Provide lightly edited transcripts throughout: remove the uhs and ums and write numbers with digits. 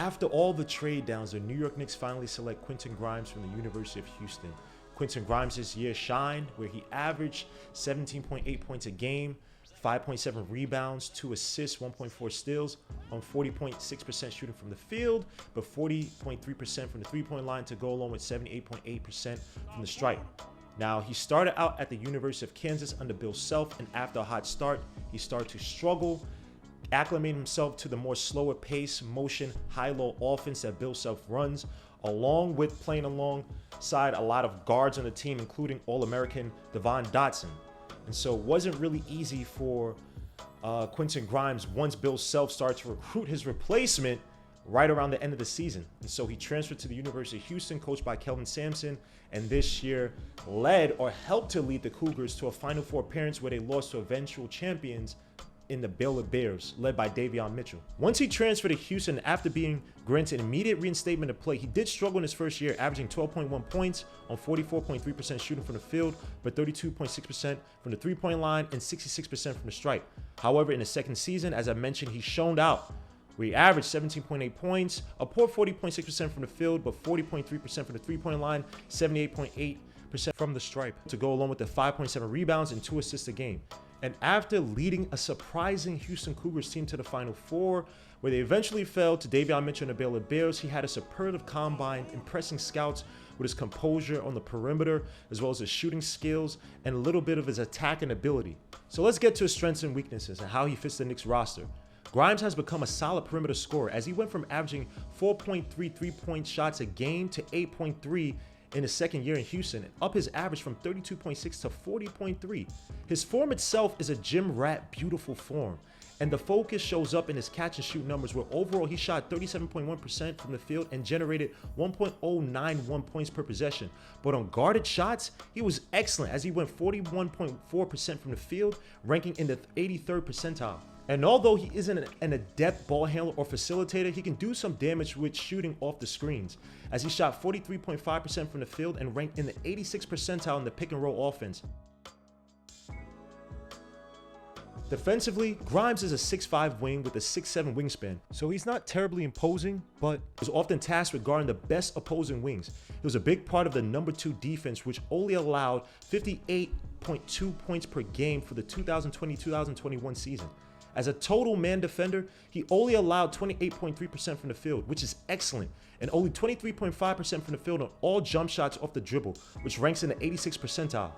After all the trade downs, the New York Knicks finally select Quentin Grimes from the University of Houston. Quentin Grimes this year shined, where he averaged 17.8 points a game, 5.7 rebounds, 2 assists, 1.4 steals on 40.6% shooting from the field, but 40.3% from the three-point line to go along with 78.8% from the stripe. Now, he started out at the University of Kansas under Bill Self, and after a hot start, he started to struggle, acclimating himself to the more slower pace, motion, high-low offense that Bill Self runs, along with playing alongside a lot of guards on the team, including All-American Devon Dotson. And so it wasn't really easy for Quentin Grimes once Bill Self started to recruit his replacement right around the end of the season. And so he transferred to the University of Houston, coached by Kelvin Sampson, and this year led or helped to lead the Cougars to a Final Four appearance where they lost to eventual champions in the Baylor Bears, led by Davion Mitchell. Once he transferred to Houston, after being granted immediate reinstatement to play, he did struggle in his first year, averaging 12.1 points on 44.3% shooting from the field, but 32.6% from the three-point line and 66% from the stripe. However, in the second season, as I mentioned, he shoned out, where he averaged 17.8 points, a poor 40.6% from the field, but 40.3% from the three-point line, 78.8% from the stripe, to go along with the 5.7 rebounds and 2 assists a game. And after leading a surprising Houston Cougars team to the Final Four, where they eventually fell to Davion Mitchell and the Baylor Bears, he had a superlative combine, impressing scouts with his composure on the perimeter, as well as his shooting skills and a little bit of his attacking ability. So let's get to his strengths and weaknesses and how he fits the Knicks roster. Grimes has become a solid perimeter scorer, as he went from averaging 4.3 3-point shots a game to 8.3 in his second year in Houston, and up his average from 32.6 to 40.3. His form itself is a gym rat beautiful form, and the focus shows up in his catch and shoot numbers, where overall he shot 37.1% from the field and generated 1.091 points per possession. But on guarded shots, he was excellent, as he went 41.4% from the field, ranking in the 83rd percentile. And although he isn't an adept ball handler or facilitator, he can do some damage with shooting off the screens, as he shot 43.5% from the field and ranked in the 86th percentile in the pick and roll offense. Defensively, Grimes is a 6'5" wing with a 6'7" wingspan, so he's not terribly imposing, but was often tasked with guarding the best opposing wings. He was a big part of the number 2 defense, which only allowed 58.2 points per game for the 2020-2021 season. As a total man defender, he only allowed 28.3% from the field, which is excellent, and only 23.5% from the field on all jump shots off the dribble, which ranks in the 86th percentile.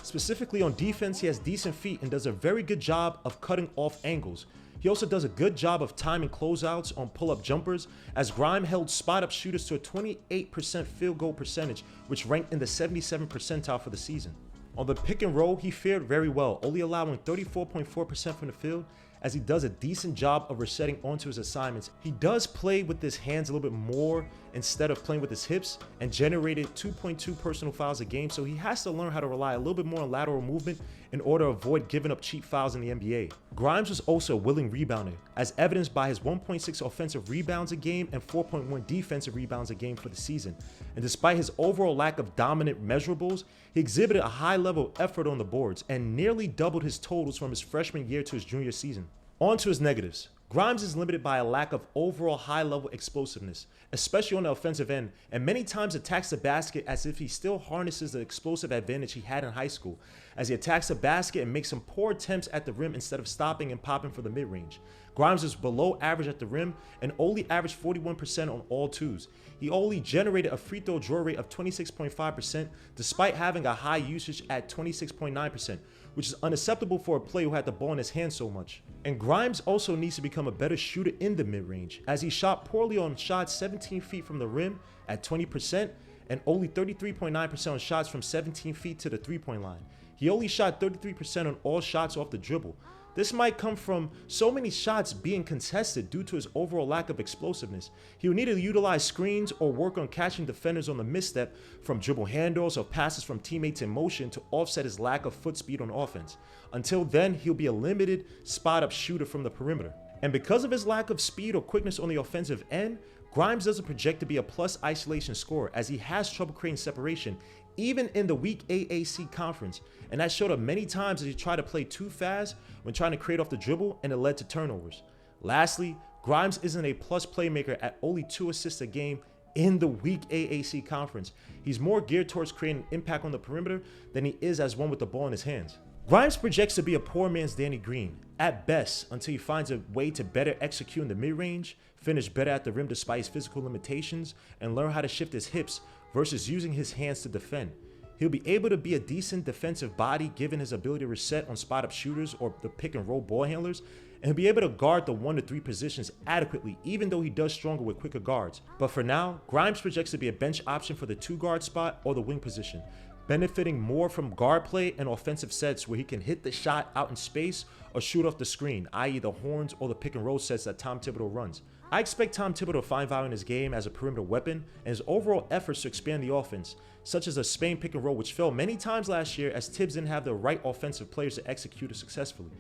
Specifically on defense, he has decent feet and does a very good job of cutting off angles. He also does a good job of timing closeouts on pull-up jumpers, as Grimes held spot-up shooters to a 28% field goal percentage, which ranked in the 77th percentile for the season. On the pick and roll, he fared very well, only allowing 34.4% from the field, as he does a decent job of resetting onto his assignments. He does play with his hands a little bit more instead of playing with his hips, and generated 2.2 personal fouls a game, so he has to learn how to rely a little bit more on lateral movement in order to avoid giving up cheap fouls in the NBA. Grimes was also a willing rebounder, as evidenced by his 1.6 offensive rebounds a game and 4.1 defensive rebounds a game for the season. And despite his overall lack of dominant measurables, he exhibited a high level of effort on the boards and nearly doubled his totals from his freshman year to his junior season. On to his negatives. Grimes is limited by a lack of overall high-level explosiveness, especially on the offensive end, and many times attacks the basket as if he still harnesses the explosive advantage he had in high school, as he attacks the basket and makes some poor attempts at the rim instead of stopping and popping for the mid-range. Grimes is below average at the rim and only averaged 41% on all twos. He only generated a free throw draw rate of 26.5% despite having a high usage at 26.9%, which is unacceptable for a player who had the ball in his hand so much. And Grimes also needs to become a better shooter in the mid-range, as he shot poorly on shots 17 feet from the rim at 20% and only 33.9% on shots from 17 feet to the three-point line. He only shot 33% on all shots off the dribble. This might come from so many shots being contested due to his overall lack of explosiveness. He will need to utilize screens or work on catching defenders on the misstep from dribble handoffs or passes from teammates in motion to offset his lack of foot speed on offense. Until then, he'll be a limited spot-up shooter from the perimeter. And because of his lack of speed or quickness on the offensive end, Grimes doesn't project to be a plus isolation scorer, as he has trouble creating separation, even in the weak AAC conference, and that showed up many times as he tried to play too fast when trying to create off the dribble, and it led to turnovers. Lastly, Grimes isn't a plus playmaker at only 2 assists a game in the weak AAC conference. He's more geared towards creating impact on the perimeter than he is as one with the ball in his hands. Grimes projects to be a poor man's Danny Green, at best, until he finds a way to better execute in the mid-range, finish better at the rim despite his physical limitations, and learn how to shift his hips versus using his hands to defend. He'll be able to be a decent defensive body given his ability to reset on spot-up shooters or the pick-and-roll ball handlers, and he'll be able to guard the 1 to 3 positions adequately, even though he does stronger with quicker guards. But for now, Grimes projects to be a bench option for the 2-guard spot or the wing position, benefiting more from guard play and offensive sets where he can hit the shot out in space or shoot off the screen, i.e. the horns or the pick-and-roll sets that Tom Thibodeau runs. I expect Tom Thibodeau to find value in his game as a perimeter weapon and his overall efforts to expand the offense, such as a Spain pick-and-roll which failed many times last year as Tibbs didn't have the right offensive players to execute it successfully.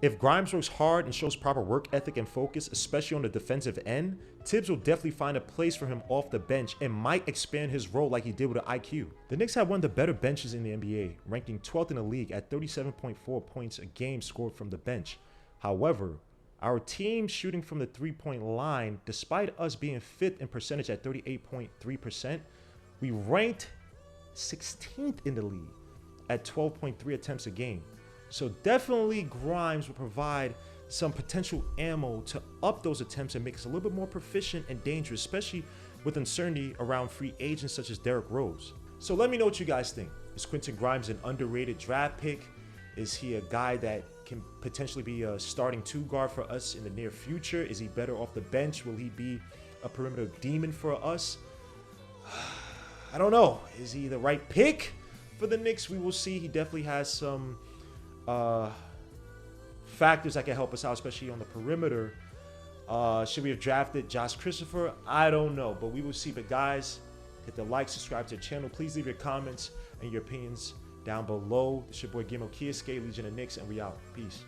If Grimes works hard and shows proper work ethic and focus, especially on the defensive end, Tibbs will definitely find a place for him off the bench and might expand his role like he did with the IQ. The Knicks have one of the better benches in the NBA, ranking 12th in the league at 37.4 points a game scored from the bench. However, our team shooting from the 3-point line, despite us being 5th in percentage at 38.3%, we ranked 16th in the league at 12.3 attempts a game. So definitely Grimes will provide some potential ammo to up those attempts and make us a little bit more proficient and dangerous, especially with uncertainty around free agents such as Derrick Rose. So let me know what you guys think. Is Quentin Grimes an underrated draft pick? Is he a guy that can potentially be a starting 2-guard for us in the near future? Is he better off the bench? Will he be a perimeter demon for us? I don't know. Is he the right pick for the Knicks? We will see. He definitely has some factors that can help us out, especially on the perimeter. Should we have drafted Josh Christopher? I don't know, but we will see. But guys, hit the like, subscribe to the channel. Please leave your comments and your opinions down below. It's your boy Gimo Kiyosuke, Legion of Knicks, and we out. Peace.